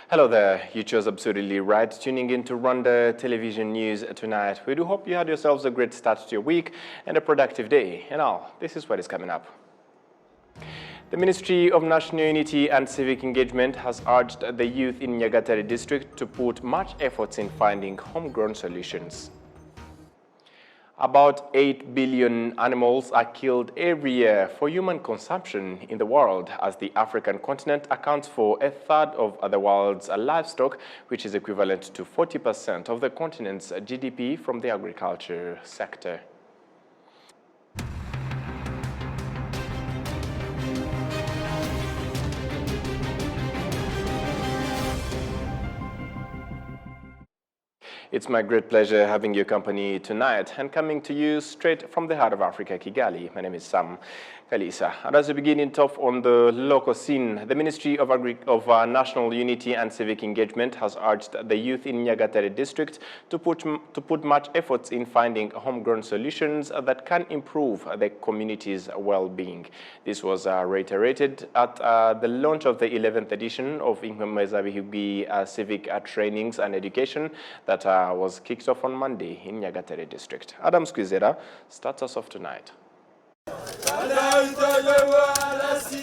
Hello there, you chose absolutely right. Tuning in to Rwanda Television News tonight. We do hope you had yourselves a great start to your week and a productive day. And now, this is what is coming up. The Ministry of National Unity and Civic Engagement has urged the youth in Nyagatare district to put much efforts in finding homegrown solutions. About 8 billion animals are killed every year for human consumption in the world, as the African continent accounts for a third of the world's livestock, which is equivalent to 40% of the continent's GDP from the agriculture sector. It's my great pleasure having your company tonight and coming to you straight from the heart of Africa, Kigali. My name is Sam Kalisa. And as we begin in top on the local scene, the Ministry of National Unity and Civic Engagement has urged the youth in Nyagatare district to put much efforts in finding homegrown solutions that can improve the community's well-being. This was reiterated at the launch of the 11th edition of Inkwemeza Civic Trainings and Education that was kicked off on Monday in Nyagatare district. Adam Squizera starts us off tonight.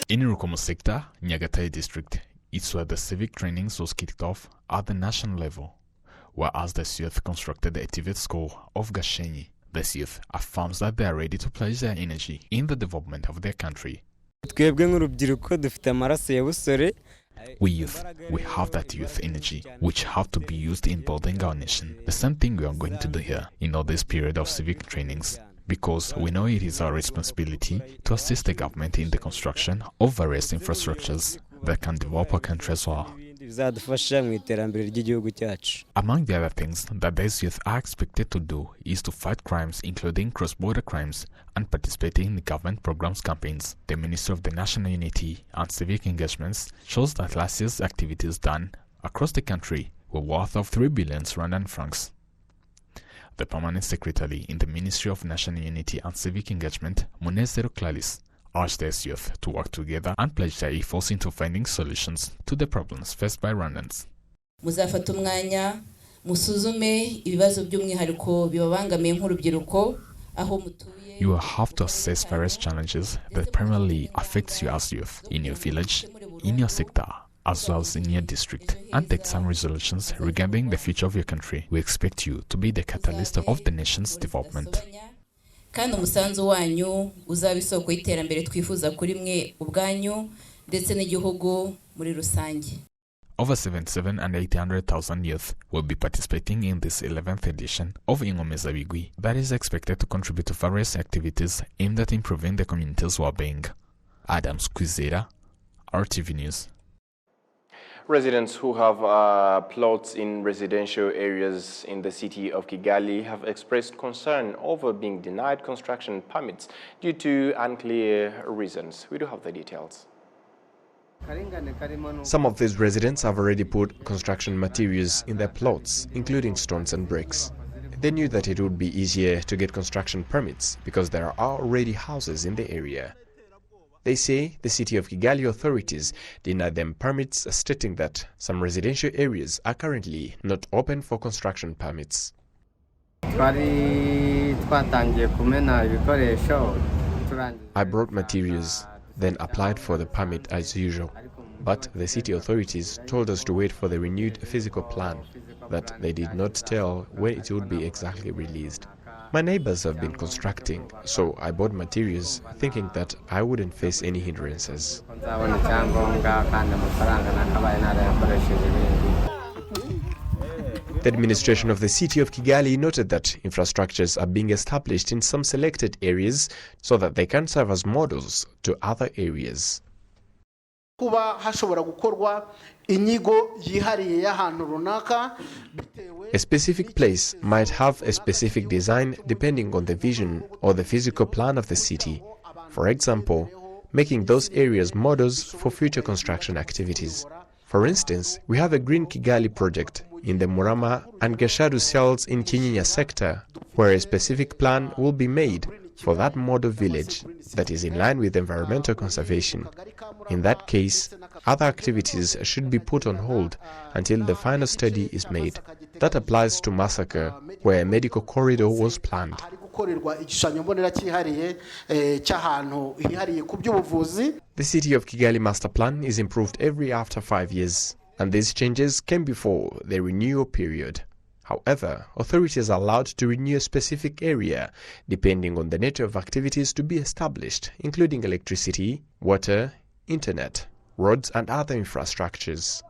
In Rukomo sector, Nyagatare district, it's where the civic trainings was kicked off at the national level, whereas the youth constructed the activate school of Gashenyi. The youth affirms that they are ready to pledge their energy in the development of their country. We youth, we have that youth energy, which have to be used in building our nation. The same thing we are going to do here in all this period of civic trainings, because we know it is our responsibility to assist the government in the construction of various infrastructures that can develop our country as well. Among the other things that these youth are expected to do is to fight crimes, including cross-border crimes, and participating in the government programs campaigns. The Ministry of the National Unity and Civic Engagements shows that last year's activities done across the country were worth of 3 billion Rwandan francs. The Permanent Secretary in the Ministry of National Unity and Civic Engagement, Munezero Clalis, urged these youth to work together and pledge their efforts into finding solutions to the problems faced by Rwandans. Muzafata umwanya musuzume ibibazo by'umwihariko bibabangamiye nk'urubyiruko aho mutuye. You will have to assess various challenges that primarily affects you as youth in your village, in your sector, as well as in your district, and take some resolutions regarding the future of your country. We expect you to be the catalyst of the nation's development. Kandi umusanzu wanyu uzaba isoko y'iterambere twifuza kuri mwe ubwanyu ndetse n'igihugu muri rusange. Over 77 and 800,000 youth will be participating in this 11th edition of Inkwemeza that is expected to contribute to various activities aimed at improving the community's well-being. Adam Squizera, RTV News. Residents who have plots in residential areas in the city of Kigali have expressed concern over being denied construction permits due to unclear reasons. We do have the details. Some of these residents have already put construction materials in their plots, including stones and bricks. They knew that it would be easier to get construction permits because there are already houses in the area. They say the city of Kigali authorities denied them permits, stating that some residential areas are currently not open for construction permits. I brought materials, then applied for the permit as usual. But the city authorities told us to wait for the renewed physical plan, that they did not tell when it would be exactly released. My neighbors have been constructing, so I bought materials thinking that I wouldn't face any hindrances. The administration of the city of Kigali noted that infrastructures are being established in some selected areas so that they can serve as models to other areas. A specific place might have a specific design depending on the vision or the physical plan of the city. For example, making those areas models for future construction activities. For instance, we have a Green Kigali project in the Murama and Gashadu cells in Kinyinya sector, where a specific plan will be made for that model village that is in line with environmental conservation. In that case, other activities should be put on hold until the final study is made. That applies to Massacre, where a medical corridor was planned. The city of Kigali master plan is improved every after 5 years, and these changes came before the renewal period. However, authorities are allowed to renew a specific area depending on the nature of activities to be established, including electricity, water, internet, roads and other infrastructures.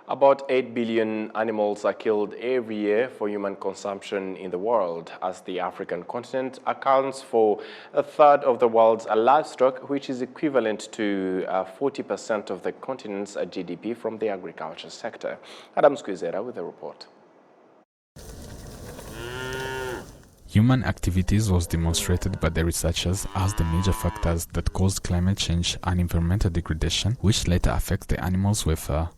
About 8 billion animals are killed every year for human consumption in the world, as the African continent accounts for a third of the world's livestock, which is equivalent to 40% of the continent's GDP from the agriculture sector. Adam Squizera with the report. Human activities was demonstrated by the researchers as the major factors that caused climate change and environmental degradation, which later affects the animals' welfare.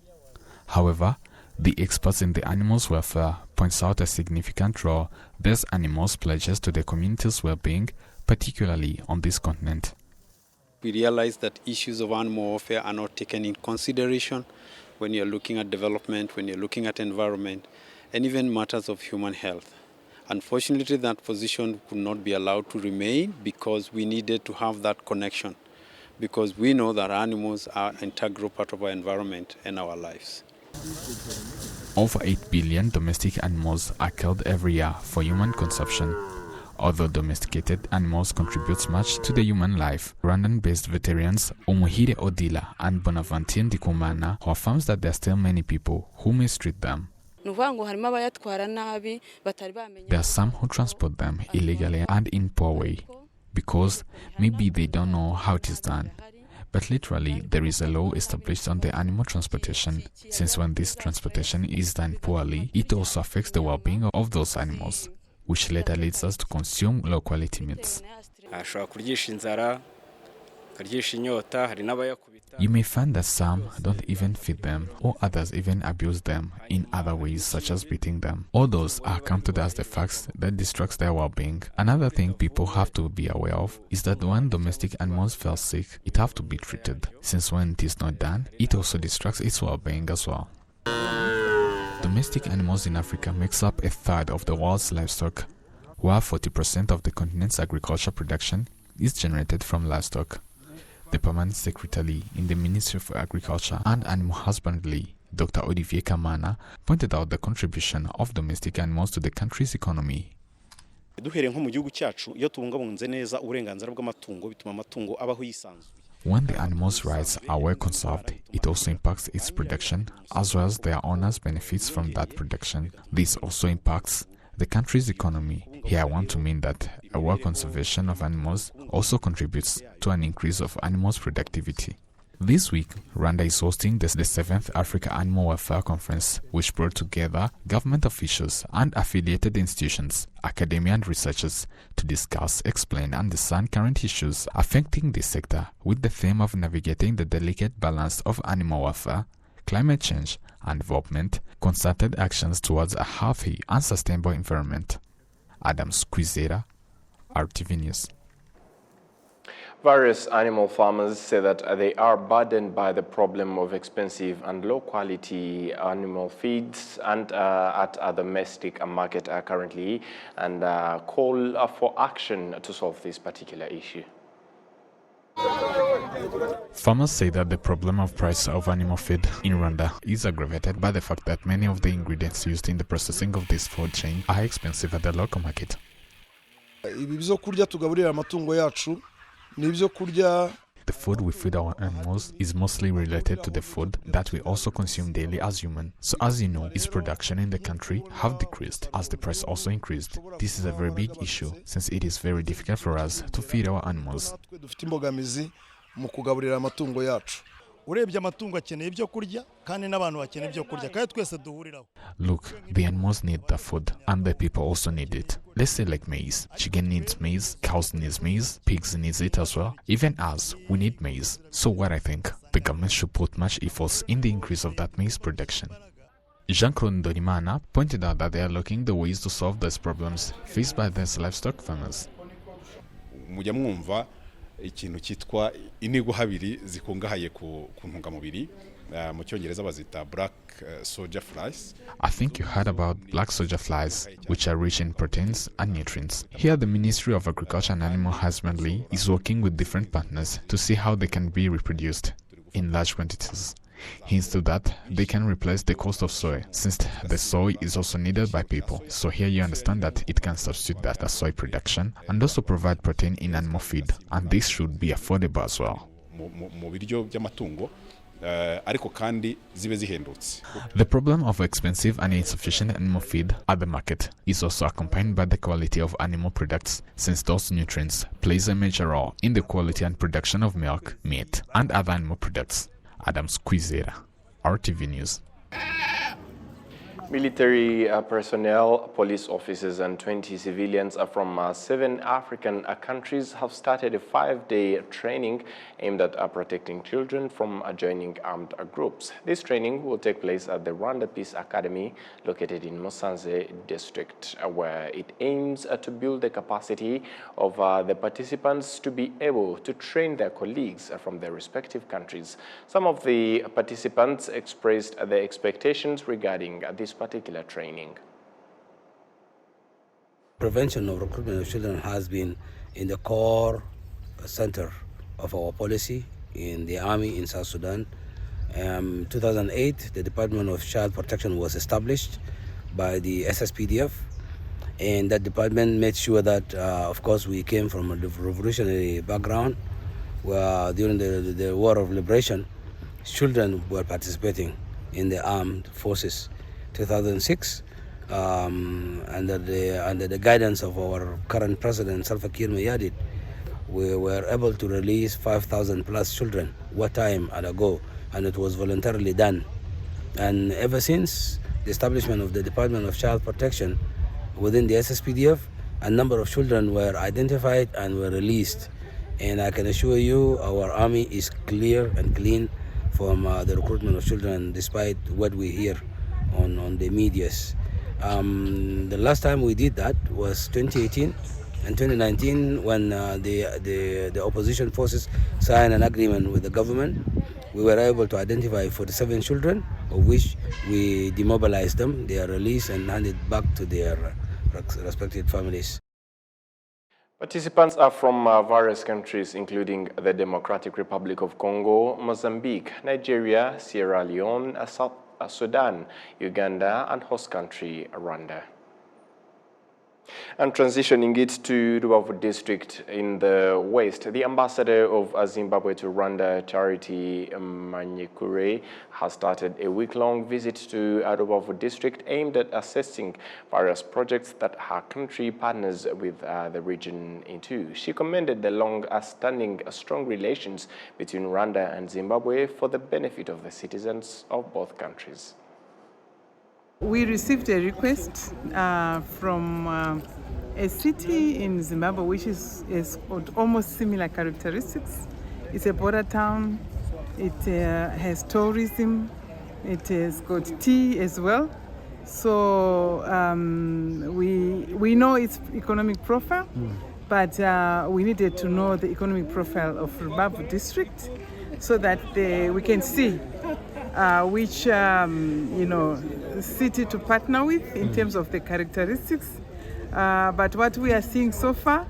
However, the experts in the animals' welfare points out a significant role these animals pledges to the community's well-being, particularly on this continent. We realize that issues of animal welfare are not taken in consideration when you're looking at development, when you're looking at environment, and even matters of human health. Unfortunately, that position could not be allowed to remain because we needed to have that connection, because we know that animals are an integral part of our environment and our lives. Over 8 billion domestic animals are killed every year for human consumption. Although domesticated animals contribute much to the human life, Rwandan-based veterans Umuhire Odila and Bonaventure Ndikumana affirms that there are still many people who mistreat them. There are some who transport them illegally and in poor way, because maybe they don't know how it is done. But literally, there is a law established on the animal transportation, since when this transportation is done poorly, it also affects the well-being of those animals, which later leads us to consume low-quality meats. You may find that some don't even feed them, or others even abuse them in other ways, such as beating them. All those are counted as the facts that destruct their well-being. Another thing people have to be aware of is that when domestic animals fall sick, it have to be treated, since when it is not done, it also destructs its well-being as well. Domestic animals in Africa makes up a third of the world's livestock, while 40% of the continent's agriculture production is generated from livestock. The permanent secretary in the Ministry of Agriculture and Animal Husbandry, Dr. Olivier Kamana, pointed out the contribution of domestic animals to the country's economy. When the animals' rights are well conserved, it also impacts its production, as well as their owners benefits from that production. This also impacts the country's economy. Here I want to mean that a well conservation of animals also contributes to an increase of animals' productivity. This week, Rwanda is hosting the 7th Africa Animal Welfare Conference, which brought together government officials and affiliated institutions, academia and researchers to discuss, explain and discern current issues affecting this sector with the theme of navigating the delicate balance of animal welfare, climate change and development, concerted actions towards a healthy and sustainable environment. Adam Squizera, RTV News. Various animal farmers say that they are burdened by the problem of expensive and low-quality animal feeds and at a domestic market currently, and call for action to solve this particular issue. Farmers say that the problem of price of animal feed in Rwanda is aggravated by the fact that many of the ingredients used in the processing of this food chain are expensive at the local market. The food we feed our animals is mostly related to the food that we also consume daily as humans. So as you know, its production in the country have decreased as the price also increased. This is a very big issue since it is very difficult for us to feed our animals. Look, the animals need the food and the people also need it. Let's say like maize. Chicken needs maize, cows needs maize, pigs needs it as well. Even us, we need maize. So what I think, the government should put much efforts in the increase of that maize production. Jean-Claude Ndorimana pointed out that they are looking the ways to solve those problems faced by these livestock farmers. Mujya mwumva ikintu cyitwa intego habiri zikungahaye ku ntungamubiri mu cyongereza bazita black soldier flies. I think you heard about black soldier flies, which are rich in proteins and nutrients. Here the Ministry of Agriculture and Animal Husbandry is working with different partners to see how they can be reproduced in large quantities. Hints to that, they can replace the cost of soy, since the soy is also needed by people. So here you understand that it can substitute that as soy production and also provide protein in animal feed, and this should be affordable as well. The problem of expensive and insufficient animal feed at the market is also accompanied by the quality of animal products, since those nutrients plays a major role in the quality and production of milk, meat, and other animal products. Adam Squizera, RTV News. Military personnel, police officers and 20 civilians from 7 African countries have started a 5-day training aimed at protecting children from joining armed groups. This training will take place at the Rwanda Peace Academy located in Musanze district, where it aims to build the capacity of the participants to be able to train their colleagues from their respective countries. Some of the participants expressed their expectations regarding this particular training. Prevention of recruitment of children has been in the core center of our policy in the army in South Sudan. 2008, the Department of Child Protection was established by the SSPDF, and that department made sure that, of course, we came from a revolutionary background where during the War of Liberation, children were participating in the armed forces. 2006, under the guidance of our current president, Salva Kiir Mayardit, we were able to release 5,000 plus children what time ago, and it was voluntarily done. And ever since the establishment of the Department of Child Protection within the SSPDF, a number of children were identified and were released. And I can assure you our army is clear and clean from the recruitment of children, despite what we hear on the medias. The last time we did that was 2018 and 2019 when the opposition forces signed an agreement with the government. We were able to identify 47 children, of which we demobilized them. They are released and handed back to their respective families. Participants are from various countries, including the Democratic Republic of Congo, Mozambique, Nigeria, Sierra Leone, South Sudan, Uganda, and host country Rwanda. And transitioning it to Rubavu district in the west, the ambassador of Zimbabwe to Rwanda, Charity Manyekure, has started a week-long visit to Rubavu district aimed at assessing various projects that her country partners with the region into. She commended the long-standing strong relations between Rwanda and Zimbabwe for the benefit of the citizens of both countries. We received a request from a city in Zimbabwe which is got almost similar characteristics. It's a border town, it has tourism, it has got tea as well. So we know its economic profile, but we needed to know the economic profile of Rubavu district so that we can see which city to partner with in terms of the characteristics. But what we are seeing so far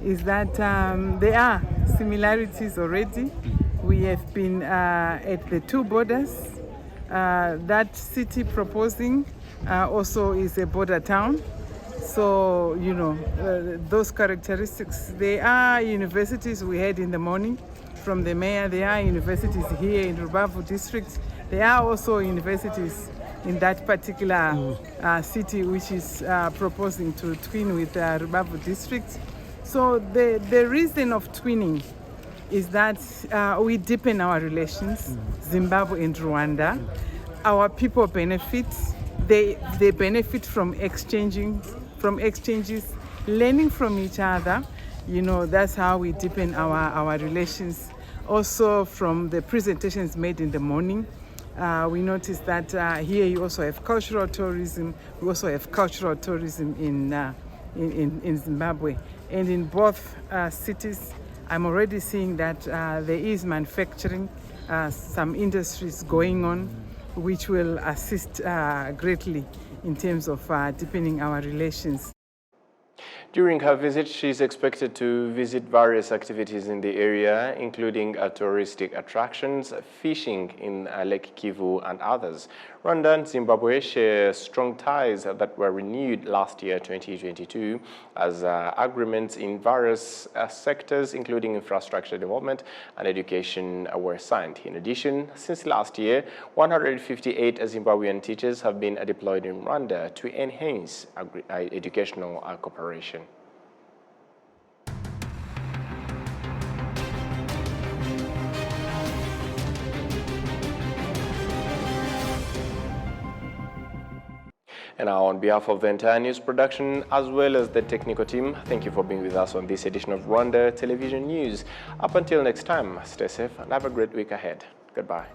is that there are similarities already. We have been at the two borders. That city proposing also is a border town. So, those characteristics. There are universities we had in the morning from the mayor. There are universities here in Rubavu district. There are also universities in that particular city which is proposing to twin with Rubavu district. So the reason of twinning is that we deepen our relations, Zimbabwe and Rwanda. Our people benefit. They benefit from exchanges, learning from each other. That's how we deepen our relations. Also from the presentations made in the morning, We noticed that here you also have cultural tourism. We also have cultural tourism in Zimbabwe. And in both cities, I'm already seeing that there is manufacturing, some industries going on, which will assist greatly in terms of deepening our relations. During her visit, she is expected to visit various activities in the area, including touristic attractions, fishing in Lake Kivu, and others. Rwanda and Zimbabwe share strong ties that were renewed last year, 2022, as agreements in various sectors, including infrastructure development and education, were signed. In addition, since last year, 158 Zimbabwean teachers have been deployed in Rwanda to enhance educational cooperation. And now, on behalf of the entire news production, as well as the technical team, thank you for being with us on this edition of Rwanda Television News. Up until next time, stay safe and have a great week ahead. Goodbye.